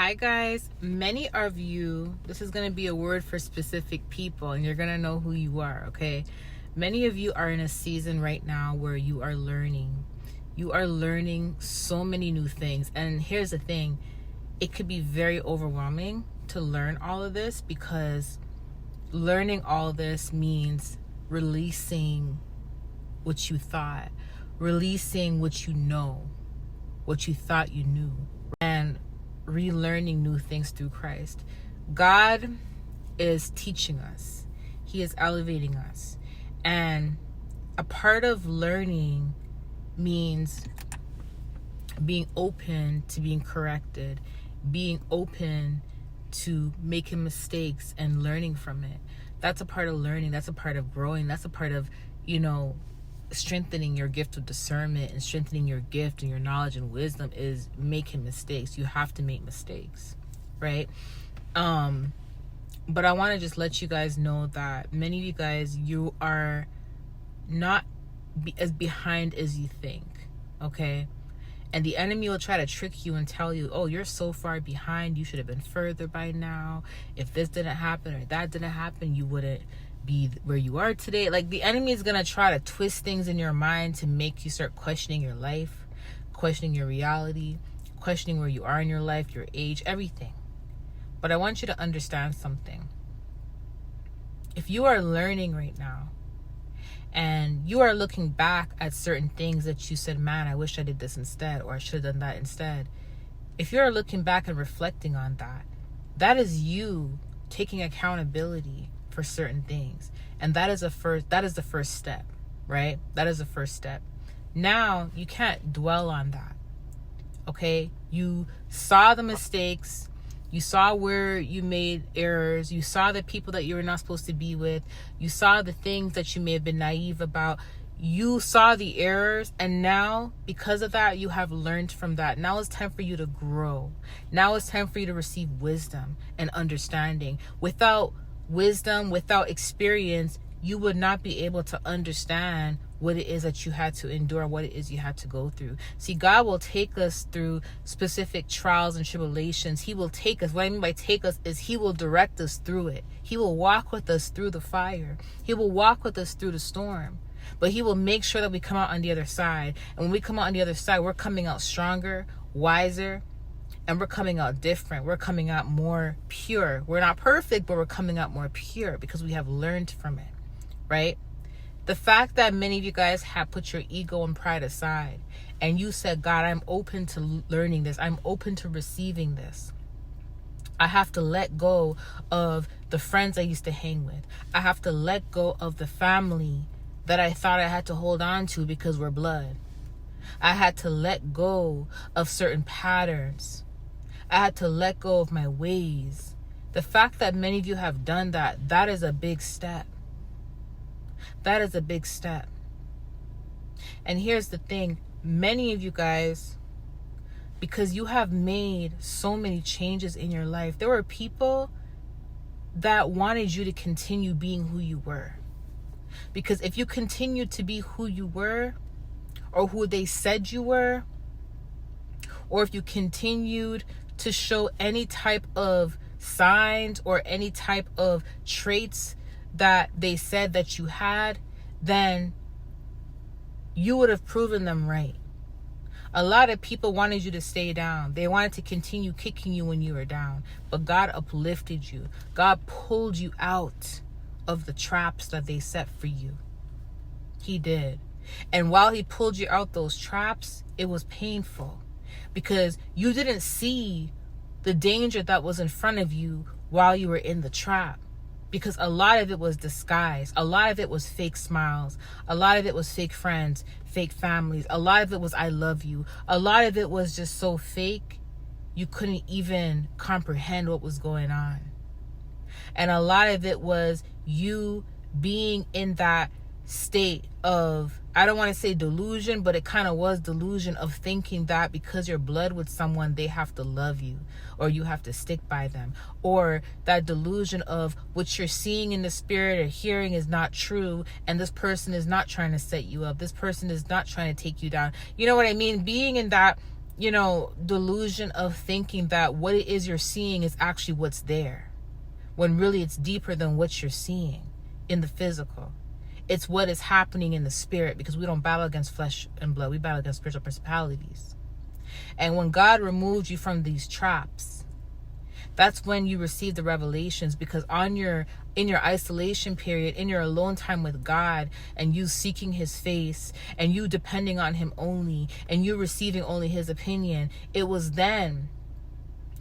Hi guys, many of you, this is going to be a word for specific people and you're going to know who you are, okay? Many of you are in a season right now where you are learning. You are learning so many new things. And here's the thing, it could be very overwhelming to learn all of this because learning all of this means releasing what you thought, releasing what you know, what you thought you knew, and relearning new things through Christ. God is teaching us. He is elevating us. And a part of learning means being open to being corrected, being open to making mistakes and learning from it. That's a part of learning. That's a part of growing. That's a part of, strengthening your gift of discernment and strengthening your gift and your knowledge and wisdom is making mistakes. You have to make mistakes, right? But I want to just let you guys know that many of you guys, you are not as behind as you think, okay? And the enemy will try to trick you and tell you, oh, you're so far behind, you should have been further by now. If this didn't happen or that didn't happen, you wouldn't be where you are today. Like, the enemy is going to try to twist things in your mind to make you start questioning your life, questioning your reality, questioning where you are in your life, your age, everything. But I want you to understand something. If you are learning right now and you are looking back at certain things that you said, man, I wish I did this instead, or I should have done that instead. If you're looking back and reflecting on that, that is you taking accountability for certain things. And that is the first step, right? That is the first step. Now you can't dwell on that. Okay? You saw the mistakes, you saw where you made errors, you saw the people that you were not supposed to be with, you saw the things that you may have been naive about, you saw the errors, and now because of that you have learned from that. Now it's time for you to grow. Now it's time for you to receive wisdom and understanding. Without wisdom, without experience, you would not be able to understand what it is that you had to endure, what it is you had to go through. See, God will take us through specific trials and tribulations. He will take us. What I mean by take us is He will direct us through it. He will walk with us through the fire. He will walk with us through the storm. But He will make sure that we come out on the other side. And when we come out on the other side, we're coming out stronger, wiser, and we're coming out different. We're coming out more pure. We're not perfect, but we're coming out more pure because we have learned from it, right? The fact that many of you guys have put your ego and pride aside and you said, God, I'm open to learning this. I'm open to receiving this. I have to let go of the friends I used to hang with. I have to let go of the family that I thought I had to hold on to because we're blood. I had to let go of certain patterns. I had to let go of my ways. The fact that many of you have done that, that is a big step. That is a big step. And here's the thing, many of you guys, because you have made so many changes in your life, there were people that wanted you to continue being who you were. Because if you continued to be who you were, or who they said you were, or if you continued to show any type of signs or any type of traits that they said that you had, then you would have proven them right. A lot of people wanted you to stay down. They wanted to continue kicking you when you were down. But God uplifted you. God pulled you out of the traps that they set for you. He did. And while He pulled you out those traps, it was painful because you didn't see the danger that was in front of you while you were in the trap. Because a lot of it was disguise. A lot of it was fake smiles. A lot of it was fake friends, fake families. A lot of it was I love you. A lot of it was just so fake, you couldn't even comprehend what was going on. And a lot of it was you being in that state of, I don't want to say delusion, but it kind of was delusion of thinking that because you're blood with someone, they have to love you or you have to stick by them, or that delusion of what you're seeing in the spirit or hearing is not true, and this person is not trying to set you up, this person is not trying to take you down. You know what I mean? Being in that delusion of thinking that what it is you're seeing is actually what's there, when really it's deeper than what you're seeing in the physical. It's what is happening in the spirit, because we don't battle against flesh and blood. We battle against spiritual principalities. And when God removed you from these traps, that's when you receive the revelations, because in your isolation period, in your alone time with God, and you seeking his face, and you depending on him only, and you receiving only his opinion, it was then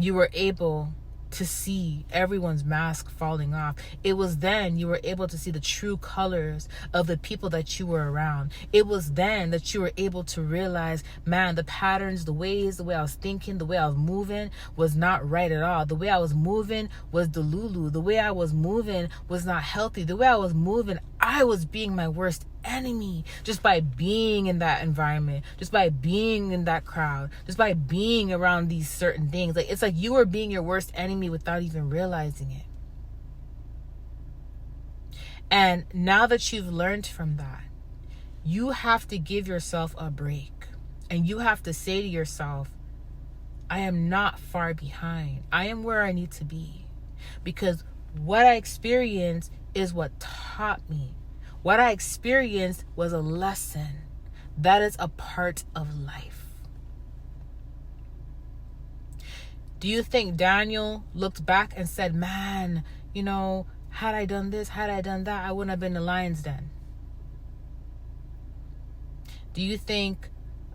you were able to see everyone's mask falling off. It was then you were able to see the true colors of the people that you were around. It was then that you were able to realize, man, the patterns, the way I was thinking, the way I was moving was not right at all. The way I was moving was delulu. The way I was moving was not healthy. The way I was moving, I was being my worst enemy just by being in that environment, just by being in that crowd, just by being around these certain things. Like, it's like you were being your worst enemy without even realizing it. And now that you've learned from that, you have to give yourself a break, and you have to say to yourself, I am not far behind. I am where I need to be, because what I experienced is what taught me. What I experienced was a lesson. That is a part of life. Do you think Daniel looked back and said, man, had I done this, had I done that, I wouldn't have been in the lion's den? Do you think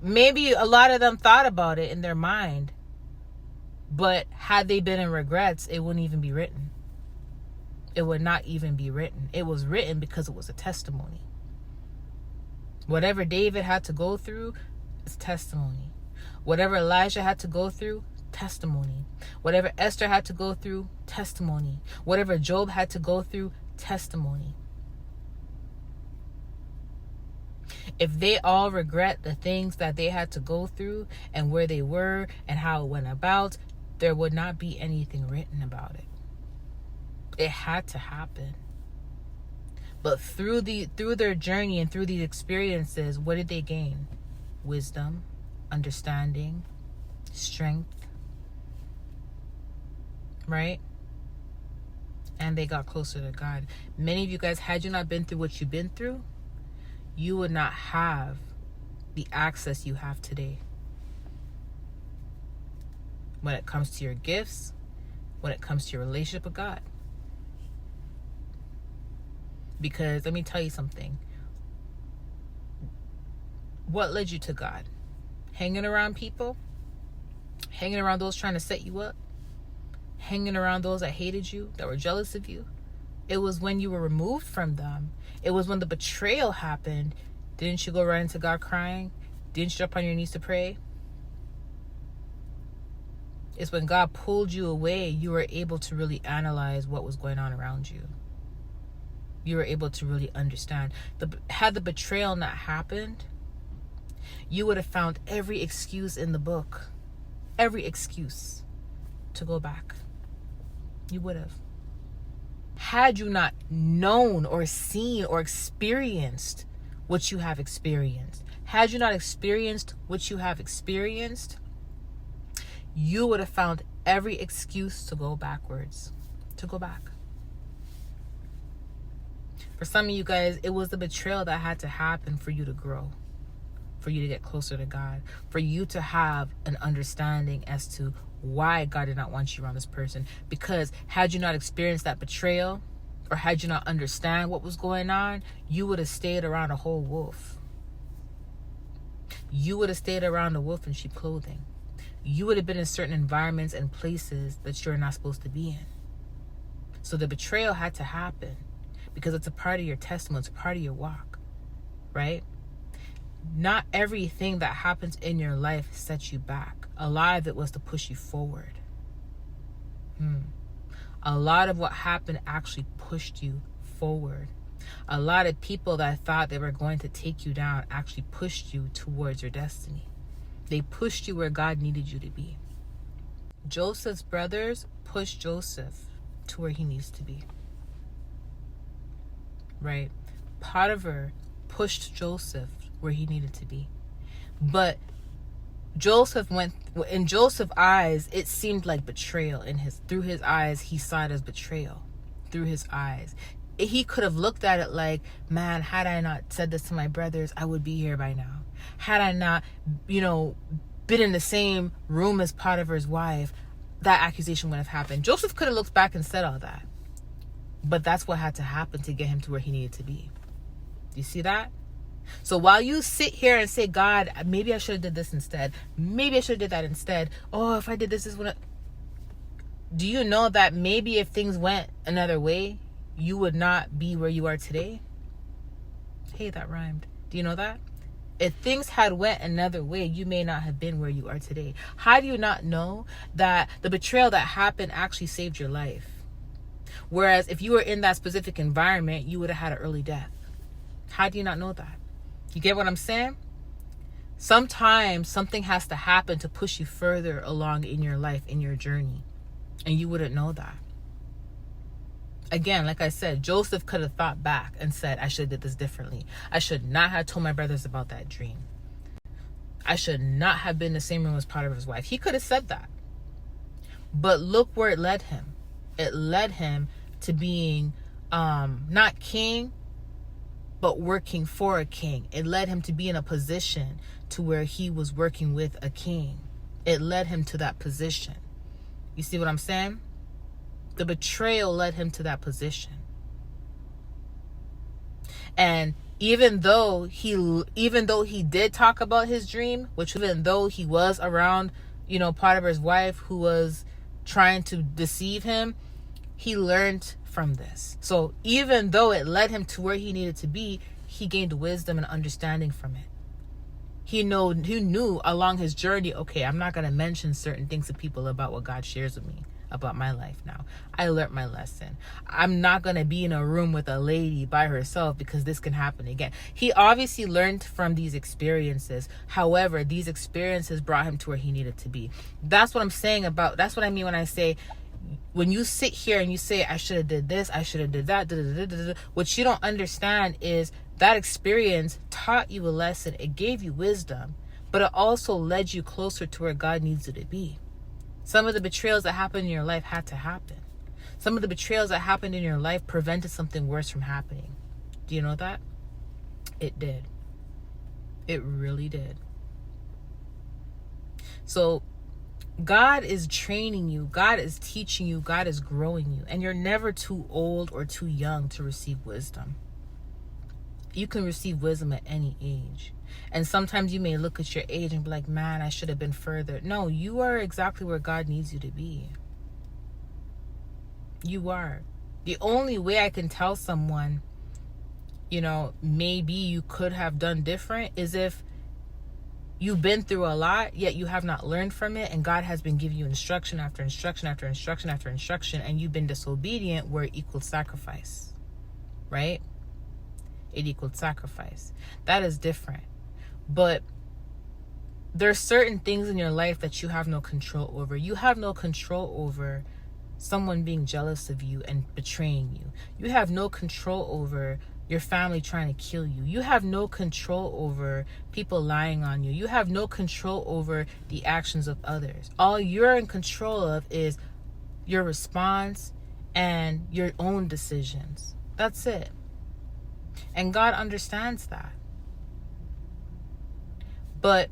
maybe a lot of them thought about it in their mind, but had they been in regrets, it wouldn't even be written. It would not even be written. It was written because it was a testimony. Whatever David had to go through is testimony. Whatever Elijah had to go through, testimony. Whatever Esther had to go through, testimony. Whatever Job had to go through, testimony. If they all regret the things that they had to go through and where they were and how it went about, there would not be anything written about it. It had to happen. But through their journey and through these experiences, what did they gain? Wisdom, understanding, strength, right? And they got closer to God. Many of you guys, had you not been through what you've been through, you would not have the access you have today. When it comes to your gifts, when it comes to your relationship with God. Because let me tell you something. What led you to God? Hanging around people? Hanging around those trying to set you up? Hanging around those that hated you, that were jealous of you? It was when you were removed from them. It was when the betrayal happened. Didn't you go right into God crying? Didn't you jump on your knees to pray? It's when God pulled you away, you were able to really analyze what was going on around you. You were able to really understand. Had the betrayal not happened, you would have found every excuse in the book. Every excuse to go back. You would have. Had you not known or seen or experienced what you have experienced, had you not experienced what you have experienced, you would have found every excuse to go backwards, to go back. For some of you guys, it was the betrayal that had to happen for you to grow, for you to get closer to God, for you to have an understanding as to why God did not want you around this person. Because had you not experienced that betrayal, or had you not understand what was going on, you would have stayed around a whole wolf. You would have stayed around a wolf in sheep clothing. You would have been in certain environments and places that you're not supposed to be in. So the betrayal had to happen because it's a part of your testimony. It's a part of your walk, right? Not everything that happens in your life sets you back. A lot of it was to push you forward. A lot of what happened actually pushed you forward. A lot of people that thought they were going to take you down actually pushed you towards your destiny. They pushed you where God needed you to be. Joseph's brothers pushed Joseph to where he needs to be. Right? Potiphar pushed Joseph where he needed to be. But In Joseph's eyes, it seemed like betrayal. Through his eyes, he saw it as betrayal. Through his eyes, he could have looked at it like, man, had I not said this to my brothers, I would be here by now. Had I not, been in the same room as Potiphar's wife, that accusation would have happened. Joseph could have looked back and said all that. But that's what had to happen to get him to where he needed to be. Do you see that? So while you sit here and say, God, maybe I should have did this instead. Maybe I should have did that instead. Oh, if I did this when do you know that maybe if things went another way, you would not be where you are today? Hey, that rhymed. Do you know that? If things had went another way, you may not have been where you are today. How do you not know that the betrayal that happened actually saved your life? Whereas if you were in that specific environment, you would have had an early death. How do you not know that? You get what I'm saying? Sometimes something has to happen to push you further along in your life, in your journey. And you wouldn't know that. Again, like I said, Joseph could have thought back and said, I should have did this differently. I should not have told my brothers about that dream. I should not have been in the same room as Potiphar's wife. He could have said that. But look where it led him. It led him to being not king, but working for a king. It led him to be in a position to where he was working with a king. It led him to that position. You see what I'm saying? The betrayal led him to that position. And even though he did talk about his dream, which even though he was around, Potiphar's wife who was trying to deceive him, he learned from this. So even though it led him to where he needed to be, he gained wisdom and understanding from it. He knew along his journey, okay, I'm not going to mention certain things to people about what God shares with me about my life now. I learned my lesson. I'm not going to be in a room with a lady by herself because this can happen again. He obviously learned from these experiences. However, these experiences brought him to where he needed to be. That's what I'm saying that's what I mean when I say, when you sit here and you say, I should have did this, I should have did that, what you don't understand is that experience taught you a lesson. It gave you wisdom, but it also led you closer to where God needs you to be. Some of the betrayals that happened in your life had to happen. Some of the betrayals that happened in your life prevented something worse from happening. Do you know that? It did. It really did. So God is training you. God is teaching you. God is growing you. And you're never too old or too young to receive wisdom. You can receive wisdom at any age. And sometimes you may look at your age and be like, man, I should have been further. No, you are exactly where God needs you to be. You are. The only way I can tell someone, maybe you could have done different is if you've been through a lot, yet you have not learned from it, and God has been giving you instruction after instruction after instruction after instruction, and you've been disobedient, where it equals sacrifice. Right? It equals sacrifice. That is different. But there are certain things in your life that you have no control over. You have no control over someone being jealous of you and betraying you. You have no control over your family trying to kill you. You have no control over people lying on you. You have no control over the actions of others. All you're in control of is your response and your own decisions. That's it. And God understands that. But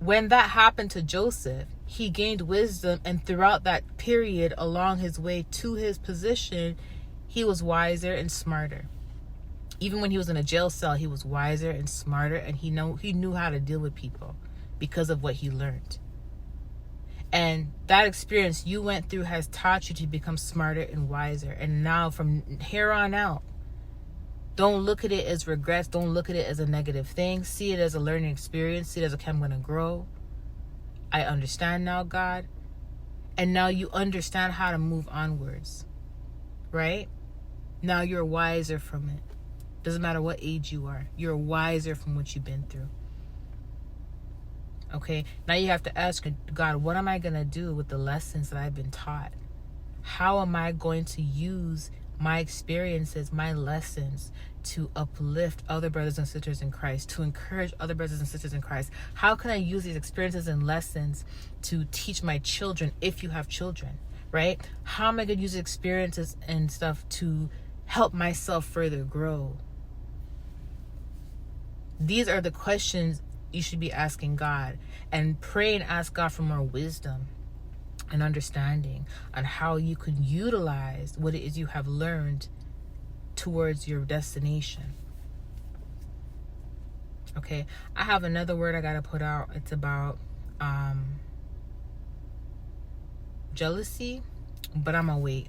when that happened to Joseph, he gained wisdom, and throughout that period along his way to his position, he was wiser and smarter. Even when he was in a jail cell, he was wiser and smarter, and he knew how to deal with people because of what he learned. And that experience you went through has taught you to become smarter and wiser. And now from here on out, don't look at it as regrets. Don't look at it as a negative thing. See it as a learning experience. See it as, okay, I'm going to grow. I understand now, God. And now you understand how to move onwards. Right? Now you're wiser from it. Doesn't matter what age you are. You're wiser from what you've been through. Okay? Now you have to ask God, what am I going to do with the lessons that I've been taught? How am I going to use my experiences, my lessons, to uplift other brothers and sisters in Christ, to encourage other brothers and sisters in Christ? How can I use these experiences and lessons to teach my children, if you have children, right? How am I going to use experiences and stuff to help myself further grow? These are the questions you should be asking God, and pray and ask God for more wisdom and understanding on how you could utilize what it is you have learned towards your destination. Okay, I have another word I gotta put out. It's about jealousy, but I'm gonna wait.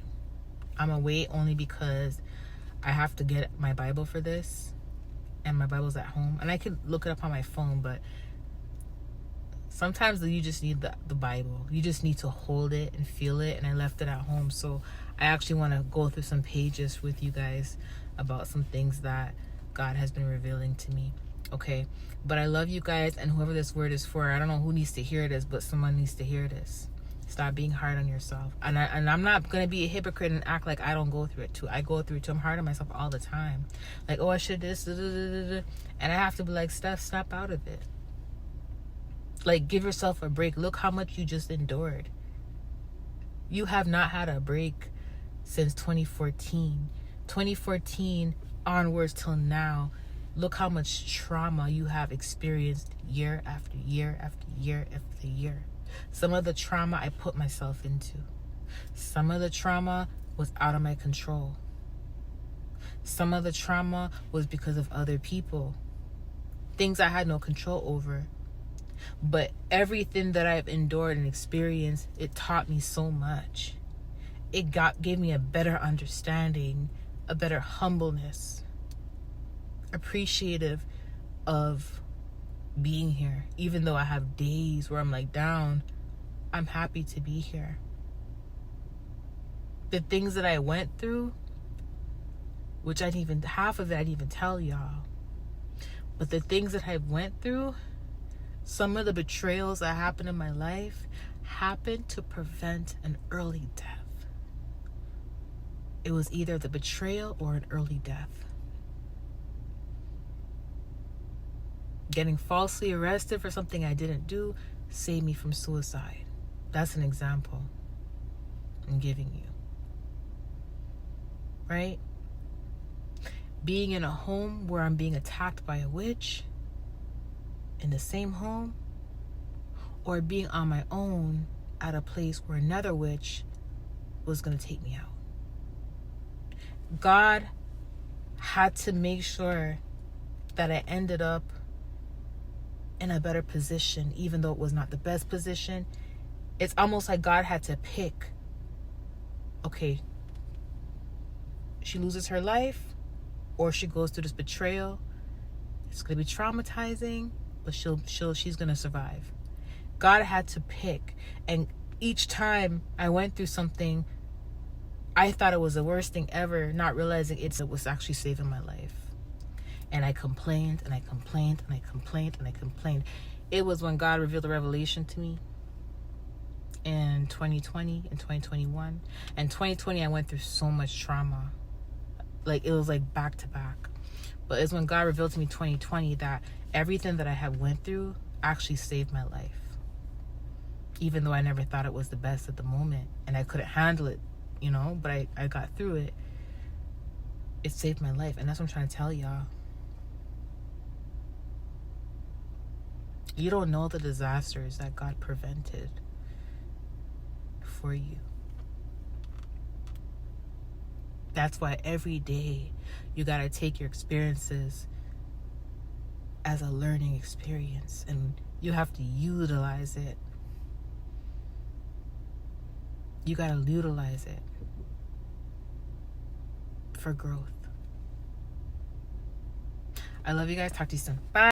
Only because I have to get my Bible for this, and my Bible's at home, and I could look it up on my phone, but sometimes you just need the Bible. You just need to hold it and feel it, and I left it at home. So I actually want to go through some pages with you guys about some things that God has been revealing to me. Okay, but I love you guys, and whoever this word is for, I don't know who needs to hear this, but someone needs to hear this. Stop being hard on yourself. And I'm not going to be a hypocrite and act like I don't go through it too. I go through it too. I'm hard on myself all the time. Like, oh, I should this. And I have to be like, Steph, snap out of it. Like, give yourself a break. Look how much you just endured. You have not had a break since 2014. 2014 onwards till now. Look how much trauma you have experienced year after year after year after year. Some of the trauma I put myself into. Some of the trauma was out of my control. Some of the trauma was because of other people. Things I had no control over. But everything that I've endured and experienced, it taught me so much. It gave me a better understanding, a better humbleness, appreciative of being here. Even though I have days where I'm like down, I'm happy to be here. The things that I went through, which half of it I didn't even tell y'all. But the things that I went through, some of the betrayals that happened in my life happened to prevent an early death. It was either the betrayal or an early death. Getting falsely arrested for something I didn't do saved me from suicide. That's an example I'm giving you. Right? Being in a home where I'm being attacked by a witch in the same home, or being on my own at a place where another witch was going to take me out. God had to make sure that I ended up in a better position, even though it was not the best position. It's almost like God had to pick, okay, she loses her life, or she goes through this betrayal. It's going to be traumatizing, but she's going to survive. God had to pick. And each time I went through something, I thought it was the worst thing ever, not realizing it was actually saving my life. And I complained, and I complained, and I complained, and I complained. It was when God revealed the revelation to me in 2020 and 2021. And 2020, I went through so much trauma. Like, it was like back to back. But it's when God revealed to me 2020 that everything that I had went through actually saved my life. Even though I never thought it was the best at the moment. And I couldn't handle it, but I got through it. It saved my life. And that's what I'm trying to tell y'all. You don't know the disasters that God prevented for you. That's why every day you gotta take your experiences as a learning experience, and you have to utilize it. You gotta utilize it for growth. I love you guys. Talk to you soon. Bye.